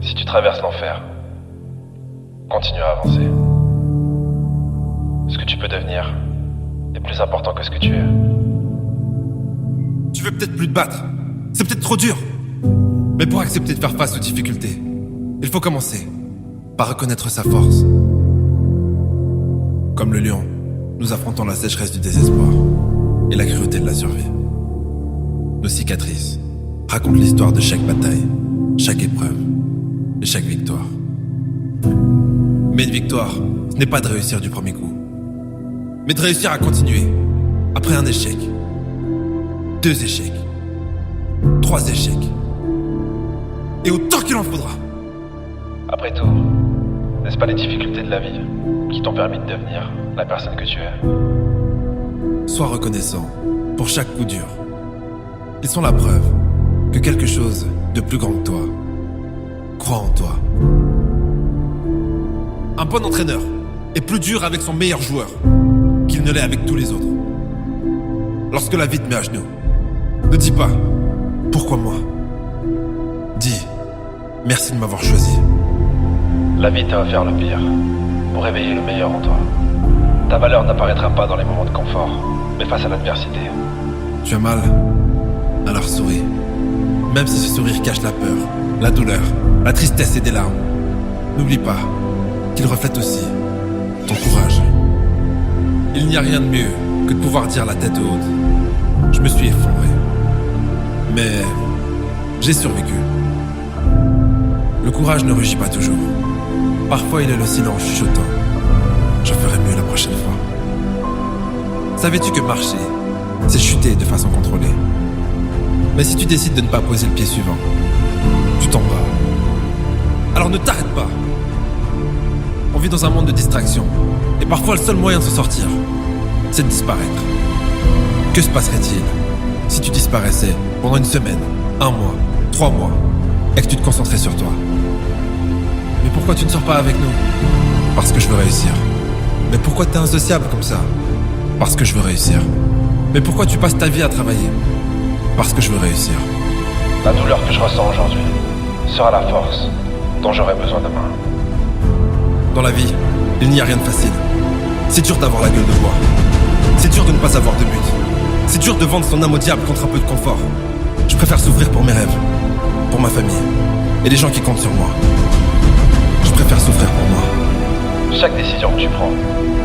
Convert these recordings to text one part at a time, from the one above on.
Si tu traverses l'enfer, continue à avancer. Ce que tu peux devenir est plus important que ce que tu es. Tu veux peut-être plus te battre. C'est peut-être trop dur. Mais pour accepter de faire face aux difficultés, il faut commencer par reconnaître sa force. Comme le lion, nous affrontons la sécheresse du désespoir et la cruauté de la survie. Nos cicatrices racontent l'histoire de chaque bataille, chaque épreuve et chaque victoire. Mais une victoire, ce n'est pas de réussir du premier coup, mais de réussir à continuer après un échec, 2 échecs, 3 échecs, et autant qu'il en faudra. Après tout, n'est-ce pas les difficultés de la vie qui t'ont permis de devenir la personne que tu es? Sois reconnaissant pour chaque coup dur. Ils sont la preuve que quelque chose de plus grand que toi croit en toi. Un bon entraîneur est plus dur avec son meilleur joueur qu'il ne l'est avec tous les autres. Lorsque la vie te met à genoux, ne dis pas « Pourquoi moi ?» Dis « Merci de m'avoir choisi ». La vie t'a offert le pire pour réveiller le meilleur en toi. Ta valeur n'apparaîtra pas dans les moments de confort, mais face à l'adversité. Tu as mal? Alors souris. Même si ce sourire cache la peur, la douleur, la tristesse et des larmes. N'oublie pas qu'il reflète aussi ton courage. Il n'y a rien de mieux que de pouvoir dire la tête haute. Je me suis effondré. Mais j'ai survécu. Le courage ne rugit pas toujours. Parfois il est le silence chuchotant. Je ferai mieux la prochaine fois. Savais-tu que marcher, c'est chuter de façon contrôlée? Mais si tu décides de ne pas poser le pied suivant, tu tomberas. Alors ne t'arrête pas. On vit dans un monde de distraction. Et parfois le seul moyen de s'en sortir, c'est de disparaître. Que se passerait-il si tu disparaissais pendant une semaine, 1 mois, 3 mois, et que tu te concentrais sur toi? Mais pourquoi tu ne sors pas avec nous? Parce que je veux réussir. Mais pourquoi t'es insociable comme ça? Parce que je veux réussir. Mais pourquoi tu passes ta vie à travailler? Parce que je veux réussir. La douleur que je ressens aujourd'hui sera la force dont j'aurai besoin demain. Dans la vie, il n'y a rien de facile. C'est dur d'avoir la gueule de bois. C'est dur de ne pas avoir de but. C'est dur de vendre son âme au diable contre un peu de confort. Je préfère souffrir pour mes rêves, pour ma famille et les gens qui comptent sur moi. Je préfère souffrir pour moi. Chaque décision que tu prends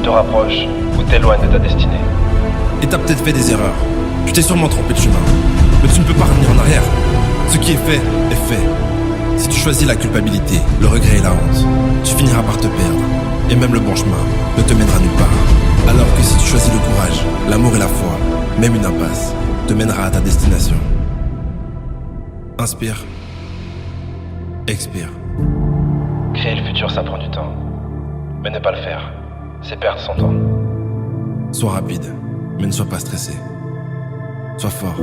te rapproche ou t'éloigne de ta destinée. Et t'as peut-être fait des erreurs. Tu t'es sûrement trompé de chemin. Mais tu ne peux pas revenir en arrière. Ce qui est fait, est fait. Si tu choisis la culpabilité, le regret et la honte, tu finiras par te perdre. Et même le bon chemin ne te mènera nulle part. Alors que si tu choisis le courage, l'amour et la foi, même une impasse, te mènera à ta destination. Inspire. Expire. Créer le futur, ça prend du temps. Mais ne pas le faire, c'est perdre son temps. Sois rapide, mais ne sois pas stressé. Sois fort,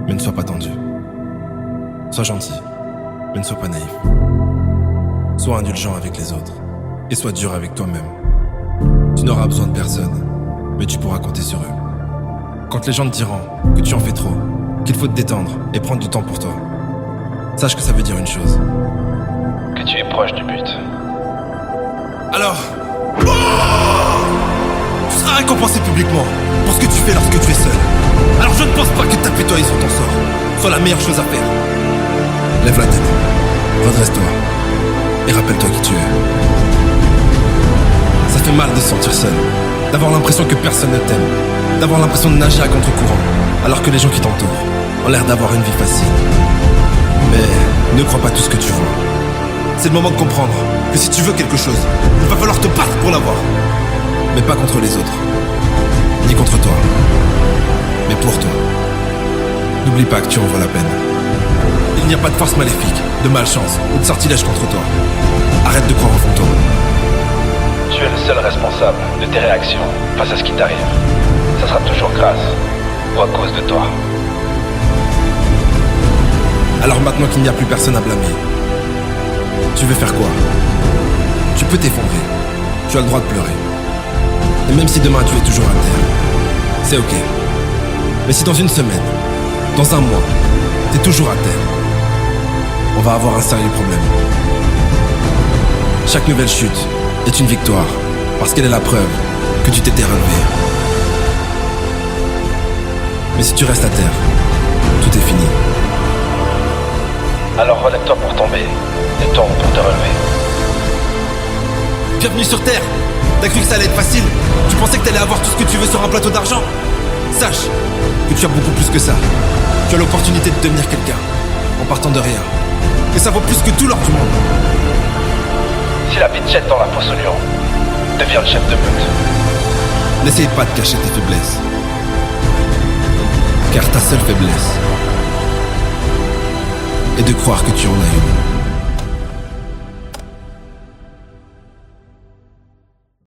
mais ne sois pas tendu. Sois gentil, mais ne sois pas naïf. Sois indulgent avec les autres et sois dur avec toi-même. Tu n'auras besoin de personne, mais tu pourras compter sur eux. Quand les gens te diront que tu en fais trop, qu'il faut te détendre et prendre du temps pour toi, sache que ça veut dire une chose. Que tu es proche du but. Alors, tu seras récompensé publiquement pour ce que tu fais lorsque tu es seul. Alors je ne pense pas que t'apitoyer sur ton sort soit la meilleure chose à faire. Lève la tête, redresse-toi et rappelle-toi qui tu es. Ça fait mal de se sentir seul, d'avoir l'impression que personne ne t'aime, d'avoir l'impression de nager à contre-courant, alors que les gens qui t'entourent ont l'air d'avoir une vie facile. Mais ne crois pas tout ce que tu vois. C'est le moment de comprendre que si tu veux quelque chose, il va falloir te battre pour l'avoir. Mais pas contre les autres, ni contre toi, mais pour toi. N'oublie pas que tu en vaux la peine. Il n'y a pas de force maléfique, de malchance ou de sortilège contre toi. Arrête de croire aux fantômes. Tu es le seul responsable de tes réactions face à ce qui t'arrive. Ça sera toujours grâce ou à cause de toi. Alors maintenant qu'il n'y a plus personne à blâmer, tu veux faire quoi? Tu peux t'effondrer. Tu as le droit de pleurer. Et même si demain tu es toujours à terre, c'est ok. Mais si dans une semaine, dans un mois, t'es toujours à terre, on va va avoir un sérieux problème. Chaque nouvelle chute est une victoire, parce qu'elle est la preuve que tu t'étais relevé. Mais si tu restes à terre, tout est fini. Alors relève-toi pour tomber, et tombe pour te relever. Bienvenue sur Terre. T'as cru que ça allait être facile? Tu pensais que t'allais avoir tout ce que tu veux sur un plateau d'argent? Sache que tu as beaucoup plus que ça. Tu as l'opportunité de devenir quelqu'un, en partant de rien. Et ça vaut plus que tout l'or du monde. Si la vie te jette dans la fosse au lion, deviens le chef de meute. N'essaye pas de cacher tes faiblesses. Car ta seule faiblesse est de croire que tu en as une.